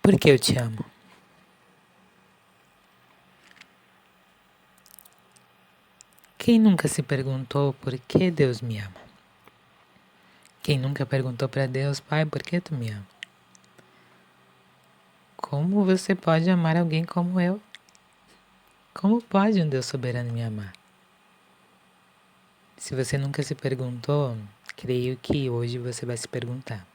Por que eu te amo? Quem nunca se perguntou por que Deus me ama? Quem nunca perguntou para Deus, Pai, por que tu me ama? Como você pode amar alguém como eu? Como pode um Deus soberano me amar? Se você nunca se perguntou, creio que hoje você vai se perguntar.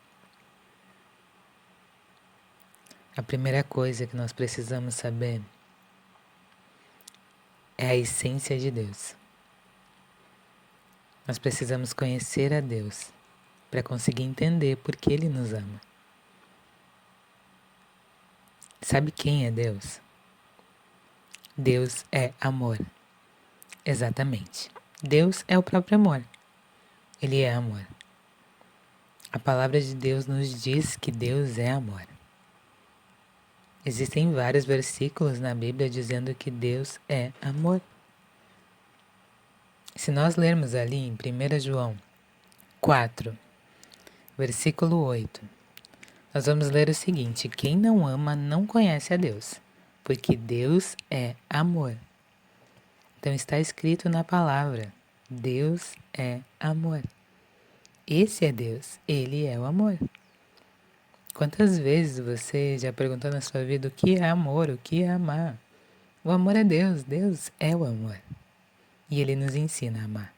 A primeira coisa que nós precisamos saber é a essência de Deus. Nós precisamos conhecer a Deus para conseguir entender por que Ele nos ama. Sabe quem é Deus? Deus é amor. Exatamente. Deus é o próprio amor. Ele é amor. A palavra de Deus nos diz que Deus é amor. Existem vários versículos na Bíblia dizendo que Deus é amor. Se nós lermos ali em 1 João 4, versículo 8, nós vamos ler o seguinte: quem não ama não conhece a Deus, porque Deus é amor. Então está escrito na palavra: Deus é amor. Esse é Deus, Ele é o amor. Quantas vezes você já perguntou na sua vida o que é amor, o que é amar? O amor é Deus, Deus é o amor. E Ele nos ensina a amar.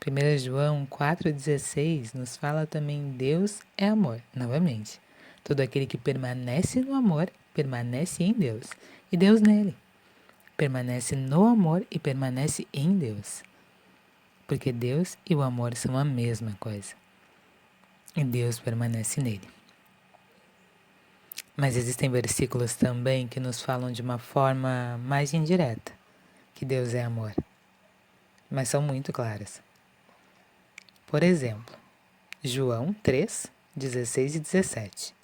1 João 4,16 nos fala também: Deus é amor. Novamente, todo aquele que permanece no amor, permanece em Deus, e Deus nele. Permanece no amor e permanece em Deus. Porque Deus e o amor são a mesma coisa. E Deus permanece nele. Mas existem versículos também que nos falam de uma forma mais indireta, que Deus é amor. Mas são muito claras. Por exemplo, João 3, 16 e 17.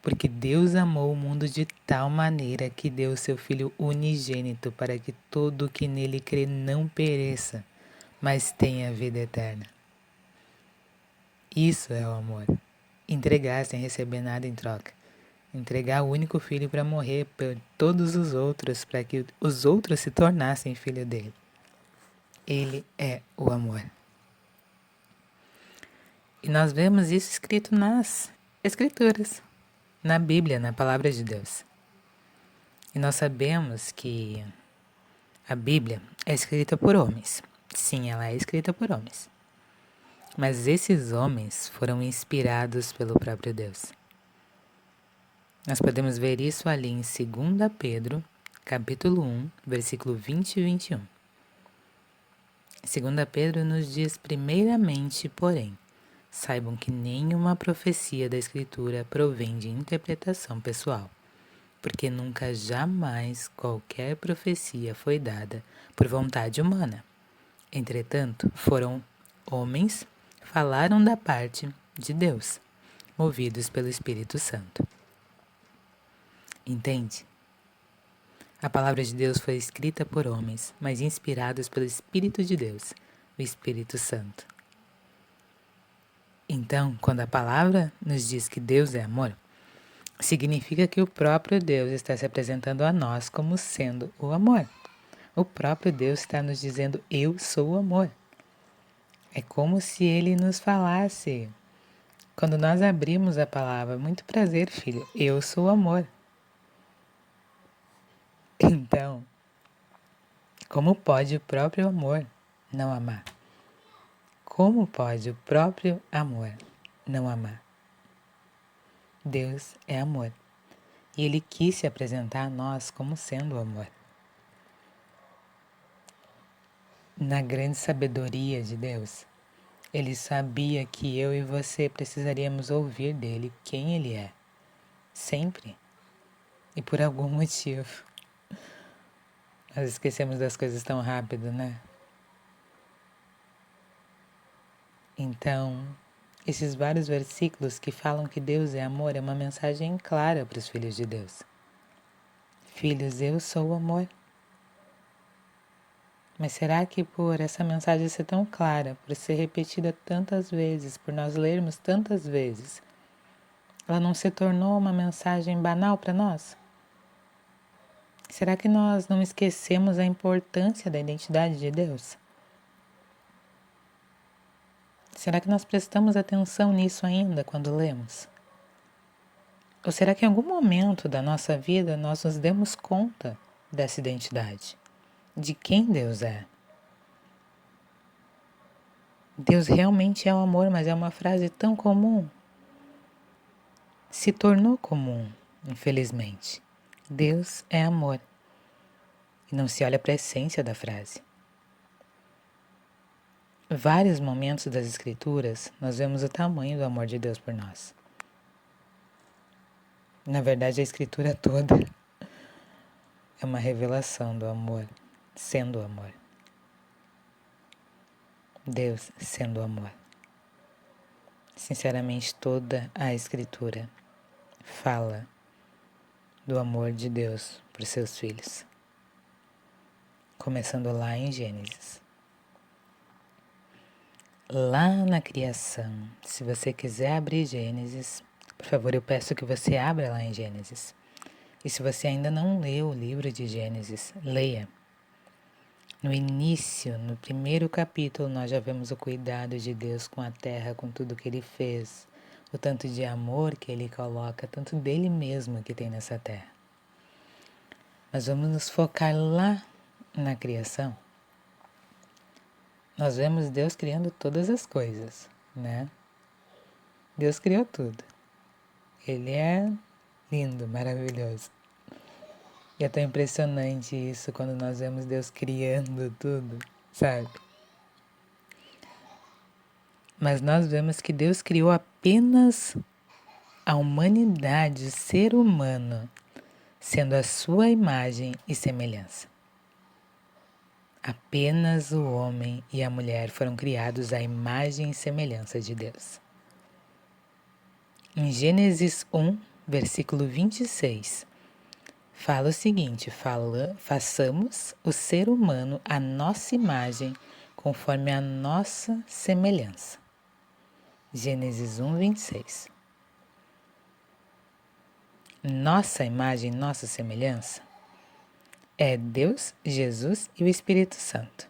Porque Deus amou o mundo de tal maneira que deu o seu Filho unigênito para que todo o que nele crê não pereça, mas tenha vida eterna. Isso é o amor. Entregar sem receber nada em troca. Entregar o único filho para morrer por todos os outros, para que os outros se tornassem filho dele. Ele é o amor. E nós vemos isso escrito nas Escrituras, na Bíblia, na Palavra de Deus. E nós sabemos que a Bíblia é escrita por homens. Sim, ela é escrita por homens. Mas esses homens foram inspirados pelo próprio Deus. Nós podemos ver isso ali em 2 Pedro, capítulo 1, versículo 20 e 21. 2 Pedro nos diz: primeiramente, porém, saibam que nenhuma profecia da Escritura provém de interpretação pessoal, porque nunca jamais qualquer profecia foi dada por vontade humana. Entretanto, foram homens que falaram da parte de Deus, movidos pelo Espírito Santo. Entende? A palavra de Deus foi escrita por homens, mas inspirados pelo Espírito de Deus, o Espírito Santo. Então, quando a palavra nos diz que Deus é amor, significa que o próprio Deus está se apresentando a nós como sendo o amor. O próprio Deus está nos dizendo: eu sou o amor. É como se Ele nos falasse, quando nós abrimos a palavra: muito prazer, filho, eu sou o amor. Então, como pode o próprio amor não amar? Como pode o próprio amor não amar? Deus é amor. E Ele quis se apresentar a nós como sendo o amor. Na grande sabedoria de Deus, Ele sabia que eu e você precisaríamos ouvir dele quem Ele é. Sempre. E por algum motivo. Nós esquecemos das coisas tão rápido, né? Então, esses vários versículos que falam que Deus é amor é uma mensagem clara para os filhos de Deus. Filhos, eu sou o amor. Mas será que por essa mensagem ser tão clara, por ser repetida tantas vezes, por nós lermos tantas vezes, Ela não se tornou uma mensagem banal para nós? Será que nós não esquecemos a importância da identidade de Deus? Será que nós prestamos atenção nisso ainda quando lemos? Ou será que em algum momento da nossa vida nós nos demos conta dessa identidade? De quem Deus é? Deus realmente é o amor, mas é uma frase tão comum. Se tornou comum, infelizmente. Deus é amor. E não se olha para a essência da frase. Vários momentos das Escrituras nós vemos o tamanho do amor de Deus por nós. Na verdade, a Escritura toda é uma revelação do amor, sendo amor. Deus sendo amor. Sinceramente, toda a Escritura fala do amor de Deus por seus filhos. Começando lá em Gênesis. Lá na criação, se você quiser abrir Gênesis, por favor, eu peço que você abra lá em Gênesis. E se você ainda não leu o livro de Gênesis, leia. No início, no primeiro capítulo, nós já vemos o cuidado de Deus com a terra, com tudo que Ele fez, o tanto de amor que Ele coloca, tanto dele mesmo que tem nessa terra. Mas vamos nos focar lá na criação. Nós vemos Deus criando todas as coisas, né? Deus criou tudo. Ele é lindo, maravilhoso. E é tão impressionante isso quando nós vemos Deus criando tudo, sabe? Mas nós vemos que Deus criou apenas a humanidade, o ser humano, sendo a sua imagem e semelhança. Apenas o homem e a mulher foram criados à imagem e semelhança de Deus. Em Gênesis 1, versículo 26, fala o seguinte: façamos o ser humano à nossa imagem, conforme a nossa semelhança. Gênesis 1, 26. Nossa imagem, nossa semelhança é Deus, Jesus e o Espírito Santo.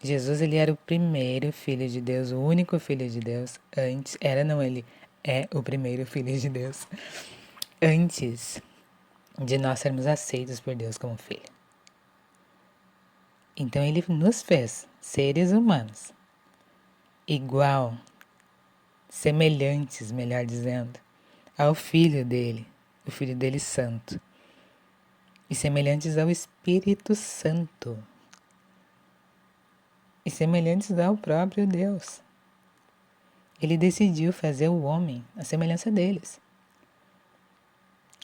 Jesus, ele era o primeiro filho de Deus, o único filho de Deus. Ele é o primeiro filho de Deus. Antes de nós sermos aceitos por Deus como filho. Então ele nos fez seres humanos, igual, semelhantes, melhor dizendo, ao Filho dele, o Filho dele Santo, e semelhantes ao Espírito Santo, e semelhantes ao próprio Deus. Ele decidiu fazer o homem à semelhança deles.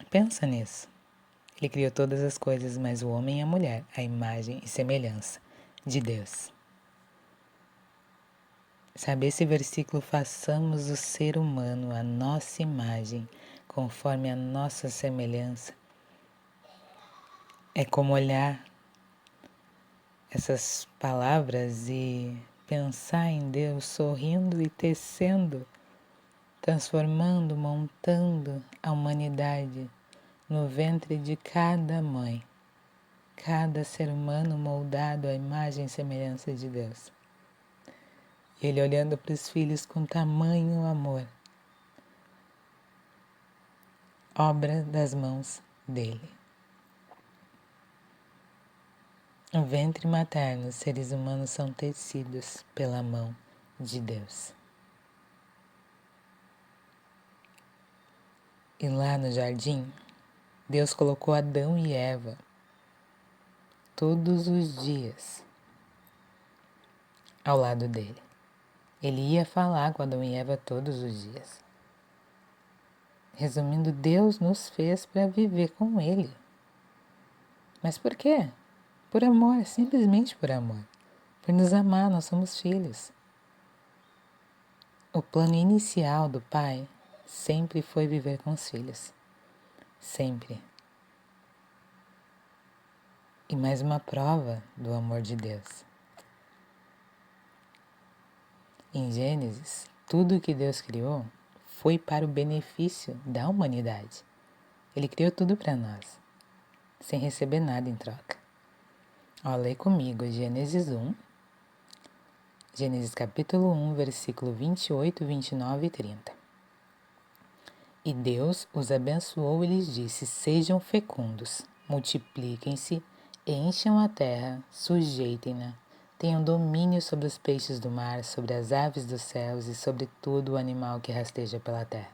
Pensa nisso. Ele criou todas as coisas, mas o homem e a mulher, a imagem e semelhança de Deus. Sabe, esse versículo, façamos o ser humano à nossa imagem, conforme a nossa semelhança. É como olhar essas palavras e pensar em Deus sorrindo e tecendo, transformando, montando a humanidade no ventre de cada mãe, cada ser humano moldado à imagem e semelhança de Deus. E Ele olhando para os filhos com tamanho amor, obra das mãos dele. O ventre materno, os seres humanos são tecidos pela mão de Deus. E lá no jardim, Deus colocou Adão e Eva todos os dias ao lado dele. Ele ia falar com Adão e Eva todos os dias. Resumindo, Deus nos fez para viver com Ele. Mas por quê? Por amor, simplesmente por amor. Por nos amar, nós somos filhos. O plano inicial do Pai sempre foi viver com os filhos. Sempre. E mais uma prova do amor de Deus. Em Gênesis, tudo que Deus criou foi para o benefício da humanidade. Ele criou tudo para nós, sem receber nada em troca. Lê comigo Gênesis 1, Gênesis capítulo 1, versículo 28, 29 e 30. E Deus os abençoou e lhes disse: sejam fecundos, multipliquem-se, encham a terra, sujeitem-na, tenham domínio sobre os peixes do mar, sobre as aves dos céus e sobre todo o animal que rasteja pela terra.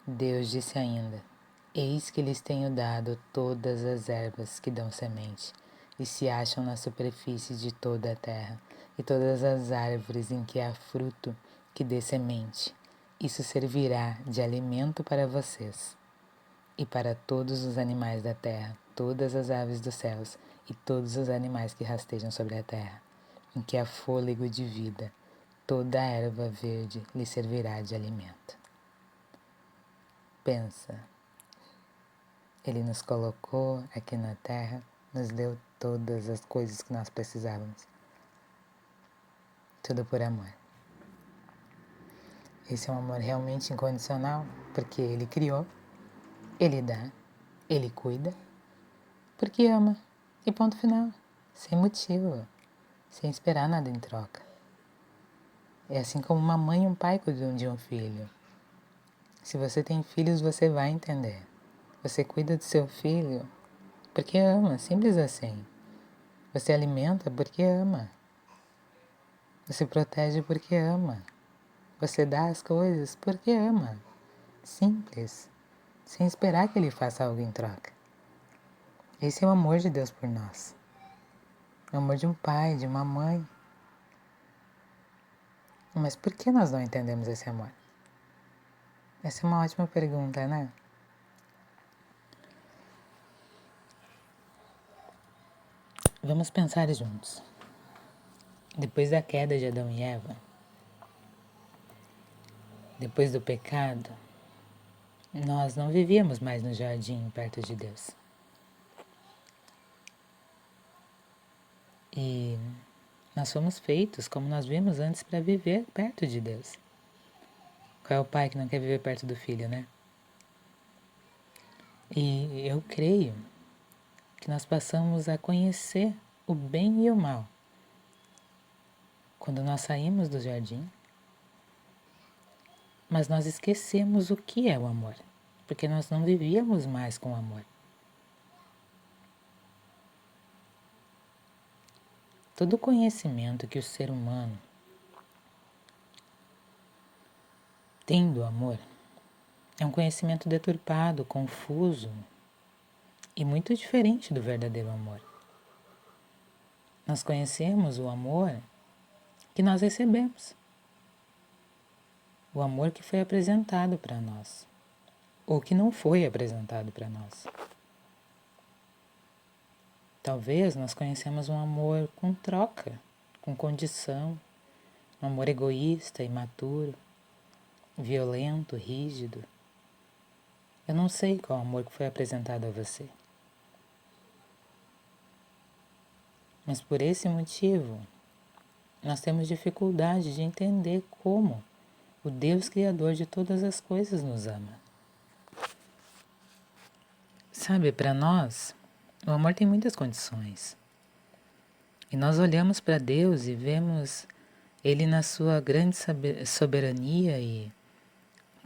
Deus disse ainda: eis que lhes tenho dado todas as ervas que dão semente e se acham na superfície de toda a terra, e todas as árvores em que há fruto que dê semente. Isso servirá de alimento para vocês e para todos os animais da terra, todas as aves dos céus e todos os animais que rastejam sobre a terra, em que há fôlego de vida. Toda a erva verde lhe servirá de alimento. Pensa, Ele nos colocou aqui na terra, nos deu todas as coisas que nós precisávamos. Tudo por amor. Esse é um amor realmente incondicional, porque Ele criou, Ele dá, Ele cuida, porque ama. E ponto final. Sem motivo, sem esperar nada em troca. É assim como uma mãe e um pai cuidam de um filho. Se você tem filhos, você vai entender. Você cuida do seu filho porque ama, simples assim. Você alimenta porque ama. Você protege porque ama. Você dá as coisas porque ama. Simples. Sem esperar que Ele faça algo em troca. Esse é o amor de Deus por nós. O amor de um pai, de uma mãe. Mas por que nós não entendemos esse amor? Essa é uma ótima pergunta, né? Vamos pensar juntos. Depois da queda de Adão e Eva, depois do pecado, nós não vivíamos mais no jardim perto de Deus. E nós fomos feitos, como nós vimos antes, para viver perto de Deus. Qual é o pai que não quer viver perto do filho, né? E eu creio que nós passamos a conhecer o bem e o mal quando nós saímos do jardim, mas nós esquecemos o que é o amor, porque nós não vivíamos mais com amor. Todo o conhecimento que o ser humano tem do amor é um conhecimento deturpado, confuso e muito diferente do verdadeiro amor. Nós conhecemos o amor que nós recebemos, o amor que foi apresentado para nós, ou que não foi apresentado para nós. Talvez nós conhecemos um amor com troca, com condição, um amor egoísta, imaturo, violento, rígido. Eu não sei qual amor que foi apresentado a você. Mas por esse motivo, nós temos dificuldade de entender como o Deus Criador de todas as coisas nos ama. Sabe, para nós, o amor tem muitas condições. E nós olhamos para Deus e vemos Ele na sua grande soberania e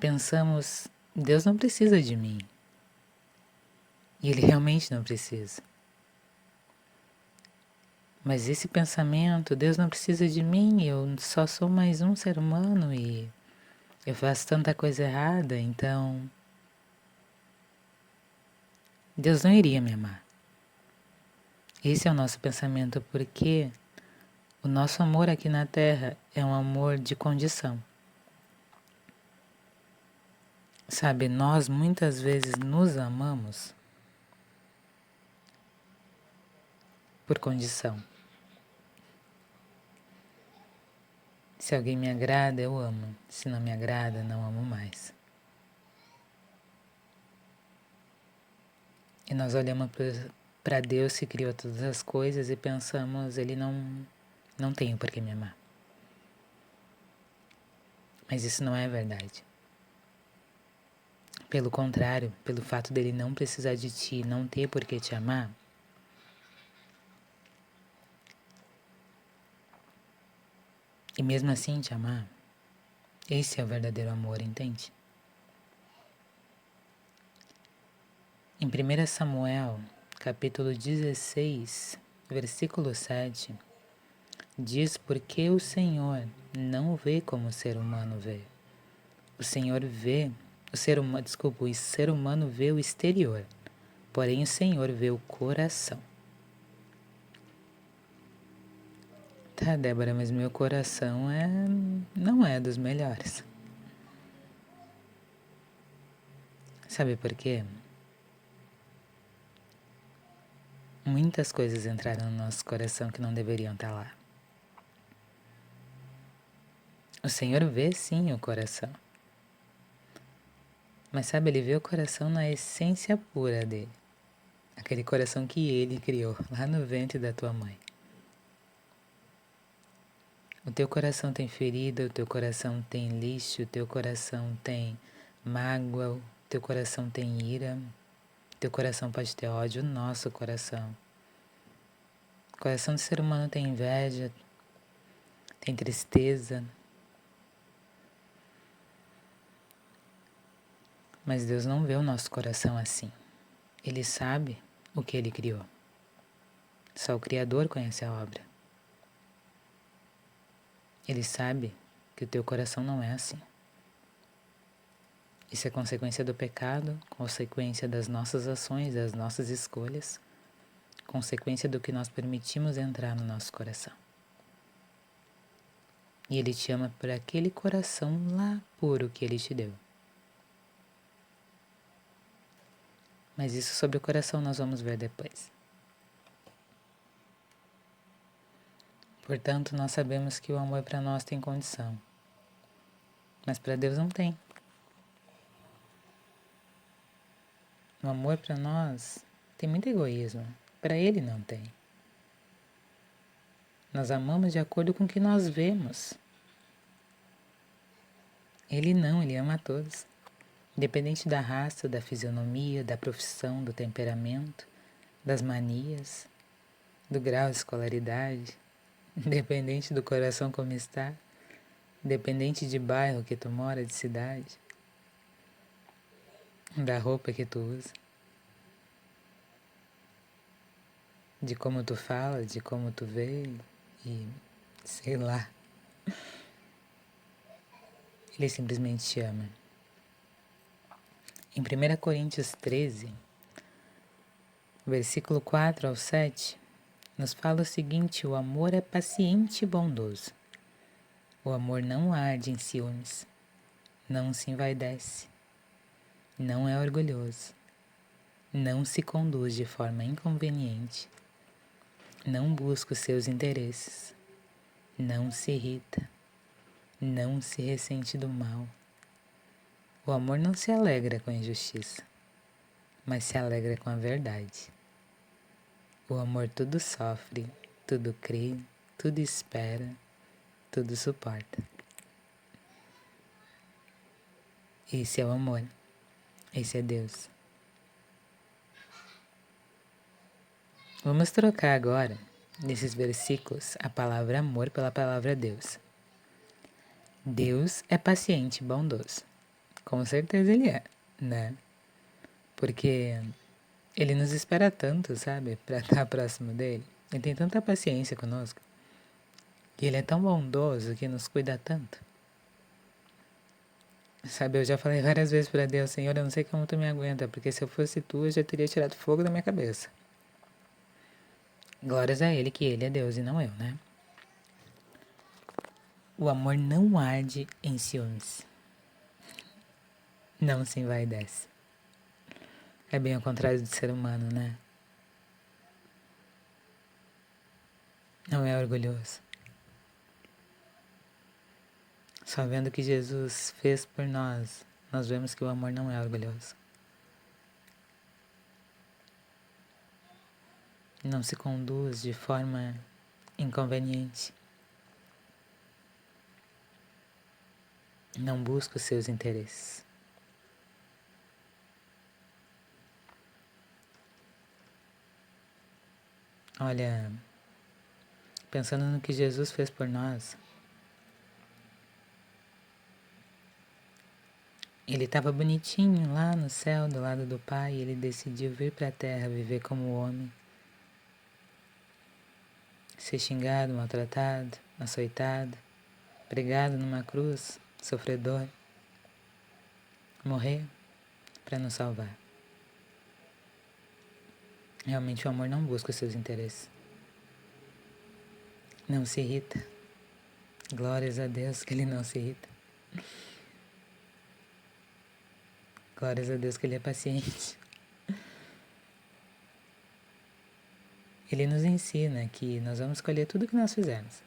pensamos, Deus não precisa de mim. E Ele realmente não precisa. Mas esse pensamento, Deus não precisa de mim, eu só sou mais um ser humano e eu faço tanta coisa errada, então Deus não iria me amar. Esse é o nosso pensamento, porque o nosso amor aqui na Terra é um amor de condição. Sabe, nós muitas vezes nos amamos por condição. Se alguém me agrada, eu amo. Se não me agrada, não amo mais. E nós olhamos para Deus que criou todas as coisas e pensamos, Ele não tem por que me amar. Mas isso não é verdade. Pelo contrário, pelo fato dele não precisar de ti, não ter por que te amar, e mesmo assim te amar, esse é o verdadeiro amor, entende? Em 1 Samuel, capítulo 16, versículo 7, diz: porque o Senhor não vê como o ser humano vê. O Senhor vê, o ser humano vê o exterior, porém o Senhor vê o coração. Tá, Débora, mas meu coração não é dos melhores. Sabe por quê? Muitas coisas entraram no nosso coração que não deveriam estar lá. O Senhor vê sim o coração. Mas sabe, Ele vê o coração na essência pura dele. Aquele coração que Ele criou lá no ventre da tua mãe. O teu coração tem ferida, o teu coração tem lixo, o teu coração tem mágoa, o teu coração tem ira, o teu coração pode ter ódio, o nosso coração. O coração do ser humano tem inveja, tem tristeza. Mas Deus não vê o nosso coração assim. Ele sabe o que Ele criou. Só o Criador conhece a obra. Ele sabe que o teu coração não é assim. Isso é consequência do pecado, consequência das nossas ações, das nossas escolhas, consequência do que nós permitimos entrar no nosso coração. E Ele te ama por aquele coração lá puro que Ele te deu. Mas isso sobre o coração nós vamos ver depois. Portanto, nós sabemos que o amor para nós tem condição, mas para Deus não tem. O amor para nós tem muito egoísmo, para Ele não tem. Nós amamos de acordo com o que nós vemos. Ele não, Ele ama a todos. Independente da raça, da fisionomia, da profissão, do temperamento, das manias, do grau de escolaridade, independente do coração como está, independente de bairro que tu mora, de cidade, da roupa que tu usa, de como tu fala, de como tu vê e sei lá. Ele simplesmente te ama. Em 1 Coríntios 13, versículo 4 ao 7, nos fala o seguinte: o amor é paciente e bondoso. O amor não arde em ciúmes, não se envaidece, não é orgulhoso, não se conduz de forma inconveniente, não busca os seus interesses, não se irrita, não se ressente do mal. O amor não se alegra com a injustiça, mas se alegra com a verdade. O amor tudo sofre, tudo crê, tudo espera, tudo suporta. Esse é o amor. Esse é Deus. Vamos trocar agora, nesses versículos, a palavra amor pela palavra Deus. Deus é paciente e bondoso. Com certeza Ele é, né? Porque Ele nos espera tanto, sabe? Para estar próximo dele. Ele tem tanta paciência conosco. E Ele é tão bondoso que nos cuida tanto. Sabe, eu já falei várias vezes para Deus: Senhor, eu não sei como tu me aguenta, porque se eu fosse tu, eu já teria tirado fogo da minha cabeça. Glórias a Ele, que Ele é Deus e não eu, né? O amor não arde em ciúmes. Não se envaidece. É bem ao contrário do ser humano, né? Não é orgulhoso. Só vendo o que Jesus fez por nós, nós vemos que o amor não é orgulhoso. Não se conduz de forma inconveniente. Não busca os seus interesses. Olha, pensando no que Jesus fez por nós, ele estava bonitinho lá no céu, do lado do Pai, e ele decidiu vir para a terra viver como homem. Ser xingado, maltratado, açoitado, pregado numa cruz, sofredor. Morrer para nos salvar. Realmente o amor não busca os seus interesses. Não se irrita. Glórias a Deus que ele não se irrita. Glórias a Deus que ele é paciente. Ele nos ensina que nós vamos escolher tudo que nós fizermos.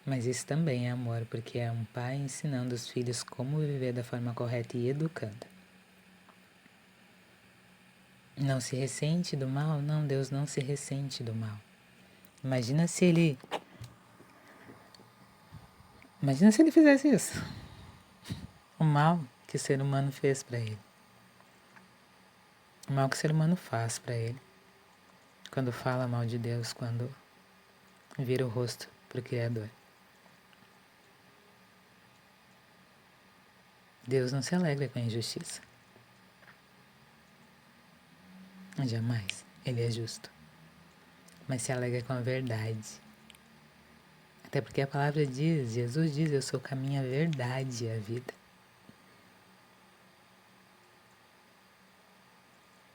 Mas isso também é amor, porque é um pai ensinando os filhos como viver da forma correta e educando. Não se ressente do mal? Não, Deus não se ressente do mal. Imagina se ele fizesse isso. O mal que o ser humano fez para ele. O mal que o ser humano faz para ele. Quando fala mal de Deus, quando vira o rosto para o Criador. Deus não se alegra com a injustiça. Jamais. Ele é justo. Mas se alegra com a verdade. Até porque a palavra diz, Jesus diz, eu sou o caminho, a verdade e a vida.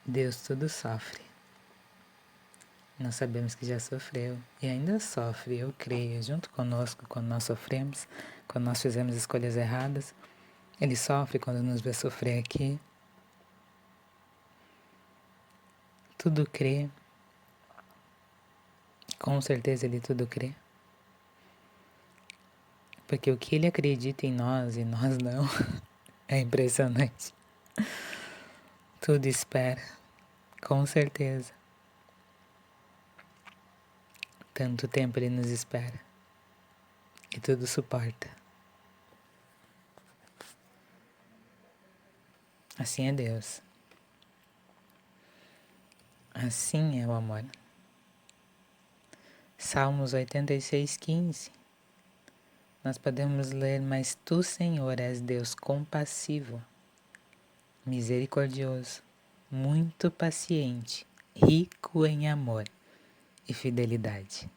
Deus tudo sofre. Nós sabemos que já sofreu e ainda sofre, eu creio, junto conosco quando nós sofremos, quando nós fizemos escolhas erradas. Ele sofre quando nos vê sofrer aqui. Tudo crê. Com certeza ele tudo crê. Porque o que ele acredita em nós e nós não é impressionante. Tudo espera, com certeza. Tanto tempo ele nos espera e tudo suporta. Assim é Deus. Assim é o amor. Salmos 86:15. Nós podemos ler, mas tu, Senhor, és Deus compassivo, misericordioso, muito paciente, rico em amor e fidelidade.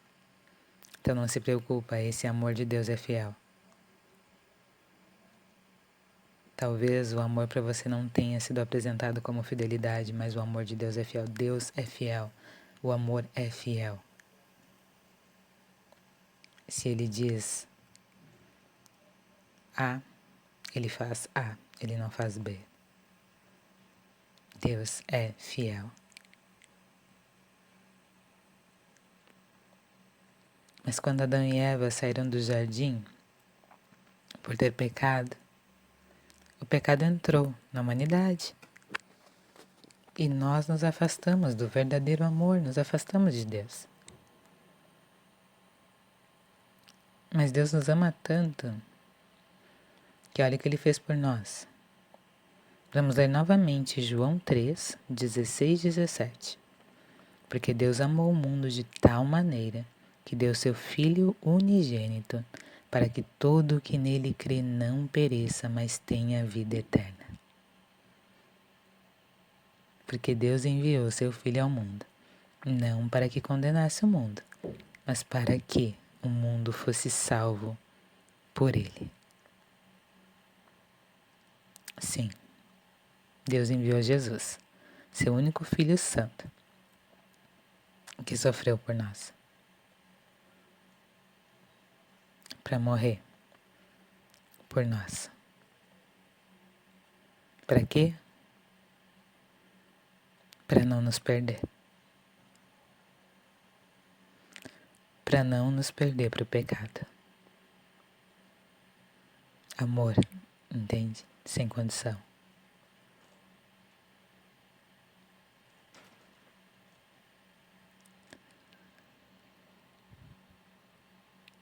Então não se preocupa, esse amor de Deus é fiel. Talvez o amor para você não tenha sido apresentado como fidelidade, mas o amor de Deus é fiel. Deus é fiel. O amor é fiel. Se ele diz A, ele faz A, ele não faz B. Deus é fiel. Mas quando Adão e Eva saíram do jardim, por ter pecado, o pecado entrou na humanidade. E nós nos afastamos do verdadeiro amor, nos afastamos de Deus. Mas Deus nos ama tanto que olha o que Ele fez por nós. Vamos ler novamente João 3, 16, 17. Porque Deus amou o mundo de tal maneira que deu seu Filho unigênito, para que todo o que nele crê não pereça, mas tenha vida eterna. Porque Deus enviou seu Filho ao mundo, não para que condenasse o mundo, mas para que o mundo fosse salvo por ele. Sim, Deus enviou Jesus, seu único Filho Santo, que sofreu por nós, para morrer por nós. Para quê? Para não nos perder. Para não nos perder para o pecado. Amor, entende? Sem condição.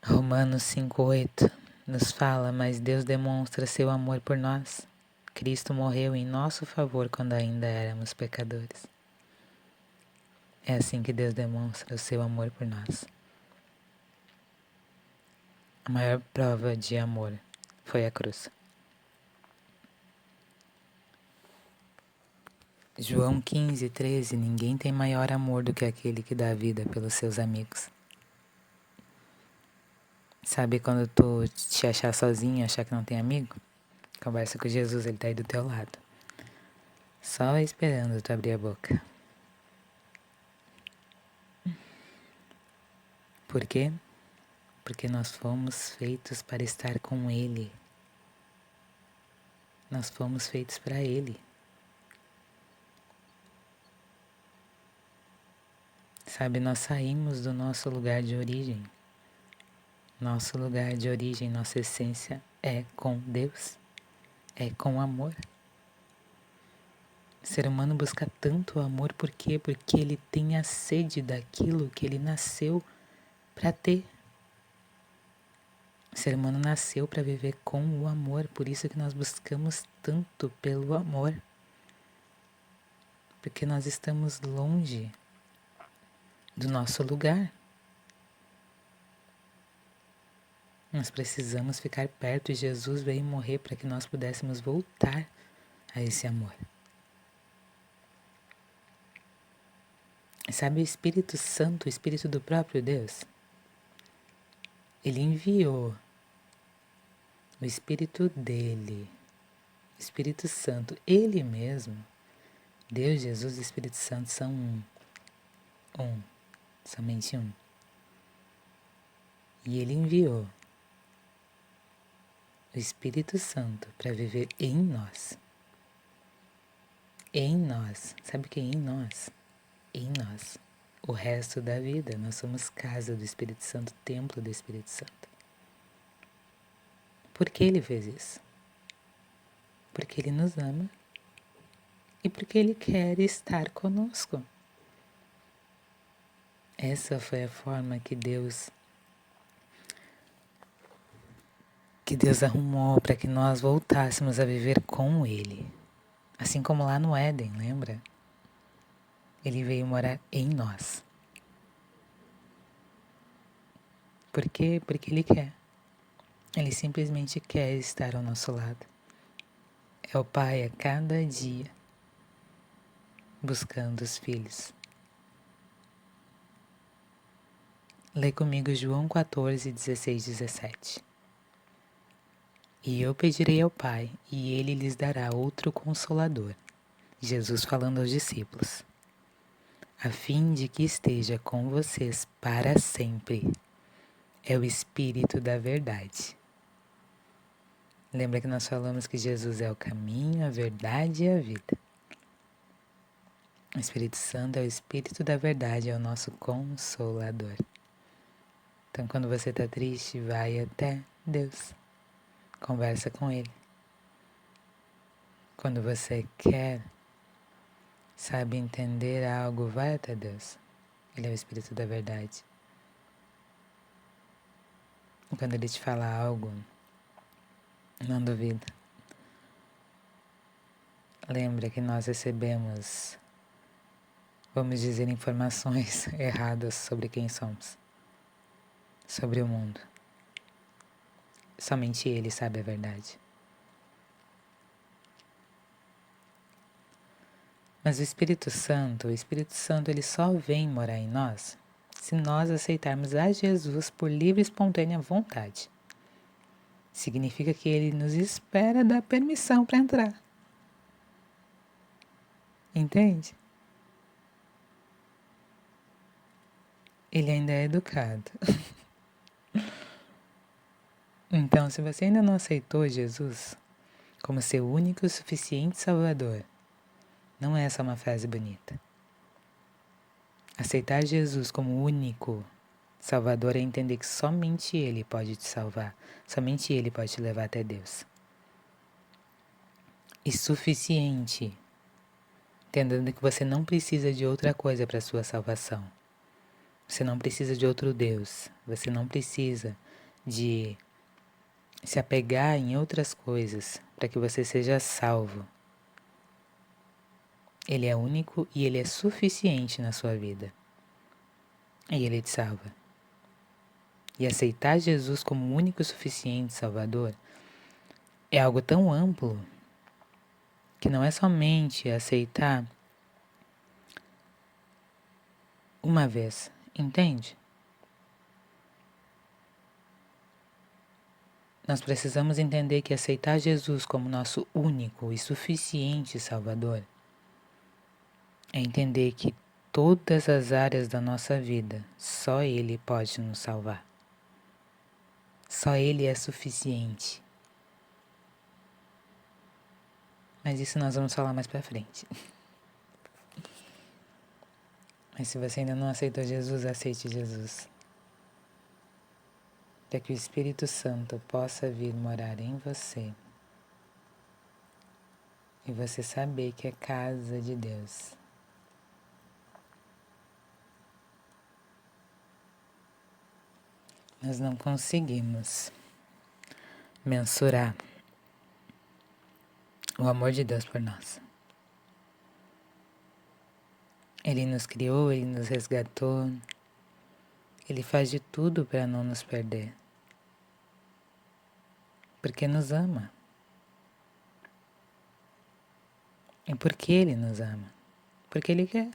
Romanos 5:8 nos fala, mas Deus demonstra seu amor por nós. Cristo morreu em nosso favor quando ainda éramos pecadores. É assim que Deus demonstra o seu amor por nós. A maior prova de amor foi a cruz. João 15:13. Ninguém tem maior amor do que aquele que dá a vida pelos seus amigos. Sabe quando tu te achar sozinho, achar que não tem amigo? Conversa com Jesus, ele tá aí do teu lado. Só esperando tu abrir a boca. Por quê? Porque nós fomos feitos para estar com Ele. Nós fomos feitos para Ele. Sabe, nós saímos do nosso lugar de origem. Nosso lugar de origem, nossa essência é com Deus. É com amor. O ser humano busca tanto amor, por quê? Porque ele tem a sede daquilo que ele nasceu para ter. O ser humano nasceu para viver com o amor, por isso que nós buscamos tanto pelo amor. Porque nós estamos longe do nosso lugar. Nós precisamos ficar perto e Jesus veio morrer para que nós pudéssemos voltar a esse amor. Sabe o Espírito Santo, o Espírito do próprio Deus? Ele enviou o Espírito dele, o Espírito Santo, ele mesmo. Deus, Jesus e o Espírito Santo são um, somente um. E ele enviou o Espírito Santo para viver em nós. Em nós. Sabe o que é em nós? Em nós. O resto da vida, nós somos casa do Espírito Santo, templo do Espírito Santo. Por que ele fez isso? Porque ele nos ama e porque ele quer estar conosco. Essa foi a forma que Deus arrumou para que nós voltássemos a viver com Ele. Assim como lá no Éden, lembra? Ele veio morar em nós. Por quê? Porque Ele quer. Ele simplesmente quer estar ao nosso lado. É o Pai a cada dia buscando os filhos. Lê comigo João 14, 16, 17. E eu pedirei ao Pai, e Ele lhes dará outro Consolador. Jesus falando aos discípulos. A fim de que esteja com vocês para sempre. É o Espírito da verdade. Lembra que nós falamos que Jesus é o caminho, a verdade e a vida. O Espírito Santo é o Espírito da verdade, é o nosso Consolador. Então, quando você está triste, vai até Deus. Conversa com Ele. Quando você quer, sabe, entender algo, vai até Deus. Ele é o Espírito da verdade. E quando Ele te fala algo, não duvida. Lembra que nós recebemos, vamos dizer, informações erradas sobre quem somos, sobre o mundo. Somente Ele sabe a verdade. Mas o Espírito Santo, ele só vem morar em nós se nós aceitarmos a Jesus por livre e espontânea vontade. Significa que Ele nos espera dar permissão para entrar. Entende? Ele ainda é educado. Então, se você ainda não aceitou Jesus como seu único e suficiente Salvador, não é só uma frase bonita. Aceitar Jesus como único Salvador é entender que somente Ele pode te salvar, somente Ele pode te levar até Deus. E suficiente, entendendo que você não precisa de outra coisa para a sua salvação. Você não precisa de outro Deus, você não precisa de se apegar em outras coisas para que você seja salvo. Ele é único e Ele é suficiente na sua vida. e Ele te salva. E aceitar Jesus como o único e suficiente Salvador é algo tão amplo que não é somente aceitar uma vez, entende? Nós precisamos entender que aceitar Jesus como nosso único e suficiente Salvador é entender que todas as áreas da nossa vida, só Ele pode nos salvar. Só Ele é suficiente. Mas isso nós vamos falar mais pra frente. Mas se você ainda não aceitou Jesus, aceite Jesus. Para que o Espírito Santo possa vir morar em você. E você saber que é casa de Deus. Nós não conseguimos mensurar o amor de Deus por nós. Ele nos criou, Ele nos resgatou, Ele faz de tudo para não nos perder. Porque nos ama. E por que Ele nos ama? Porque Ele quer.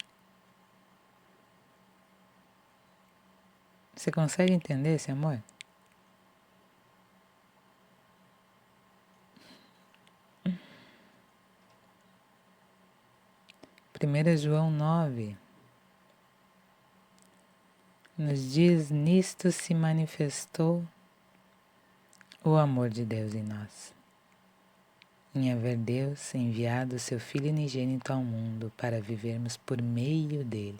Você consegue entender esse amor? Primeira João 9 nos diz: nisto se manifestou o amor de Deus em nós, em haver Deus enviado seu Filho unigênito ao mundo para vivermos por meio dele.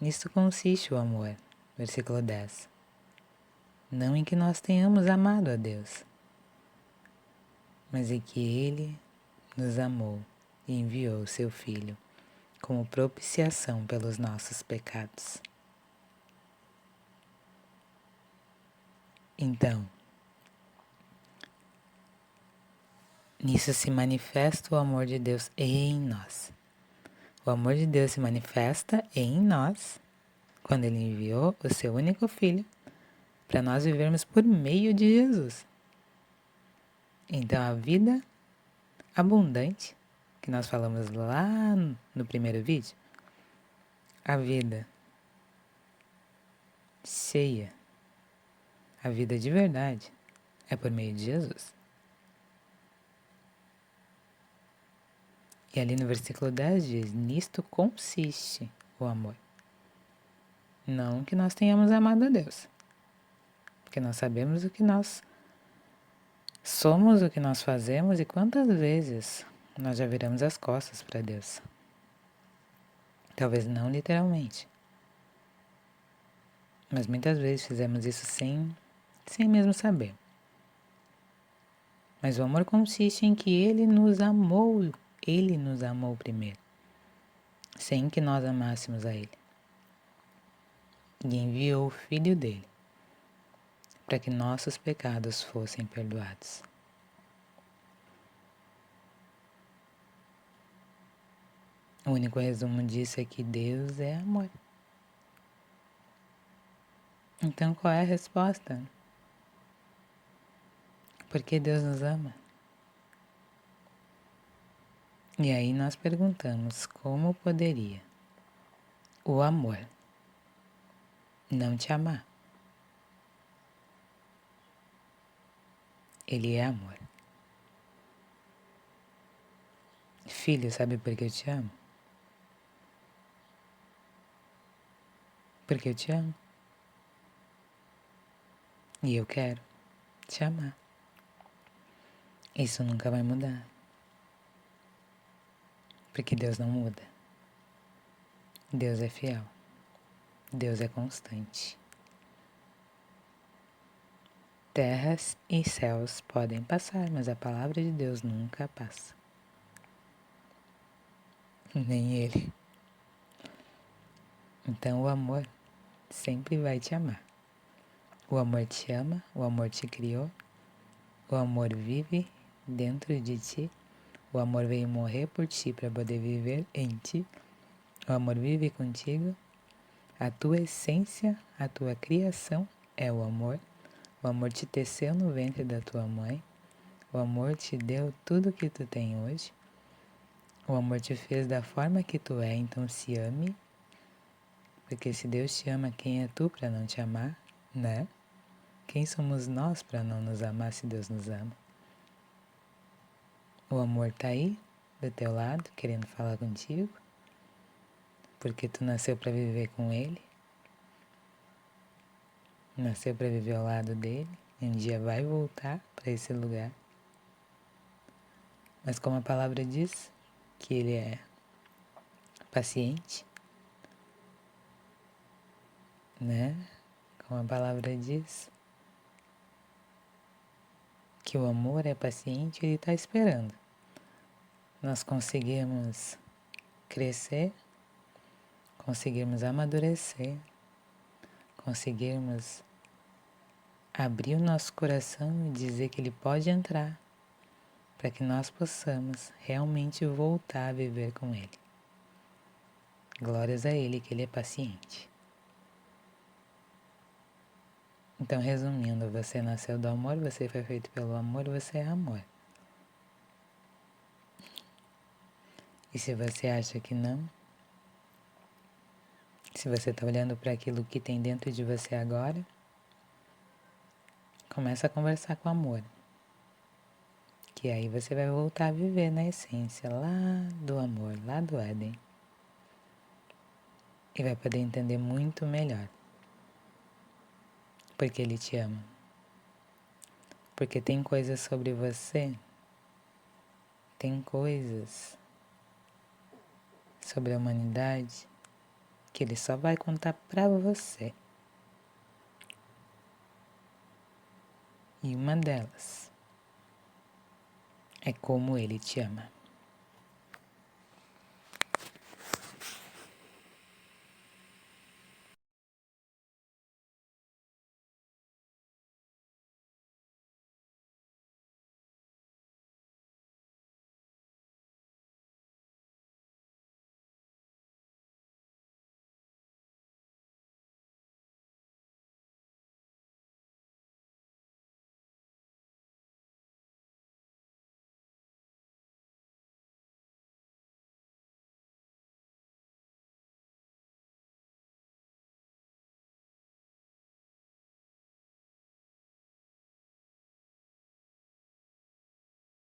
Nisto consiste o amor, versículo 10. Não em que nós tenhamos amado a Deus, mas em que Ele nos amou e enviou o seu Filho como propiciação pelos nossos pecados. Então, nisso se manifesta o amor de Deus em nós. O amor de Deus se manifesta em nós quando Ele enviou o seu único Filho para nós vivermos por meio de Jesus. Então, a vida abundante, que nós falamos lá no primeiro vídeo, a vida cheia, a vida de verdade, é por meio de Jesus. E ali no versículo 10 diz: nisto consiste o amor. Não que nós tenhamos amado a Deus, porque nós sabemos o que nós somos, o que nós fazemos e quantas vezes nós já viramos as costas para Deus. Talvez não literalmente, mas muitas vezes fizemos isso sem mesmo saber. Mas o amor consiste em que Ele nos amou primeiro, sem que nós amássemos a Ele. E enviou o Filho dele para que nossos pecados fossem perdoados. O único resumo disso é que Deus é amor. Então qual é a resposta? Porque Deus nos ama. E aí nós perguntamos: como poderia o amor não te amar? Ele é amor. Filho, sabe por que eu te amo? Porque eu te amo. E eu quero te amar. Isso nunca vai mudar. Porque Deus não muda. Deus é fiel. Deus é constante. Terras e céus podem passar, mas a palavra de Deus nunca passa. Nem Ele. Então o amor sempre vai te amar. O amor te ama, o amor te criou, o amor vive dentro de ti, o amor veio morrer por ti para poder viver em ti, o amor vive contigo, A tua essência, a tua criação é o amor. O amor te teceu no ventre da tua mãe. O amor te deu tudo que tu tem hoje. O amor te fez da forma que tu é, então se ame. Porque se Deus te ama, quem é tu para não te amar, né? Quem somos nós para não nos amar se Deus nos ama? O amor tá aí, do teu lado, querendo falar contigo, porque tu nasceu para viver com Ele, nasceu para viver ao lado dele, e um dia vai voltar para esse lugar. Mas como a palavra diz, que Ele é paciente, né? Como a palavra diz, que o amor é paciente, Ele está esperando. Nós conseguirmos crescer, conseguirmos amadurecer, conseguirmos abrir o nosso coração e dizer que Ele pode entrar, para que nós possamos realmente voltar a viver com Ele. Glórias a Ele, que Ele é paciente. Então, resumindo, você nasceu do amor, você foi feito pelo amor, você é amor. E se você acha que não, se você está olhando para aquilo que tem dentro de você agora, começa a conversar com o amor. Que aí você vai voltar a viver na essência lá do amor, lá do Éden. E vai poder entender muito melhor. Porque Ele te ama. Porque tem coisas sobre você, tem coisas sobre a humanidade que Ele só vai contar pra você. E uma delas é como Ele te ama.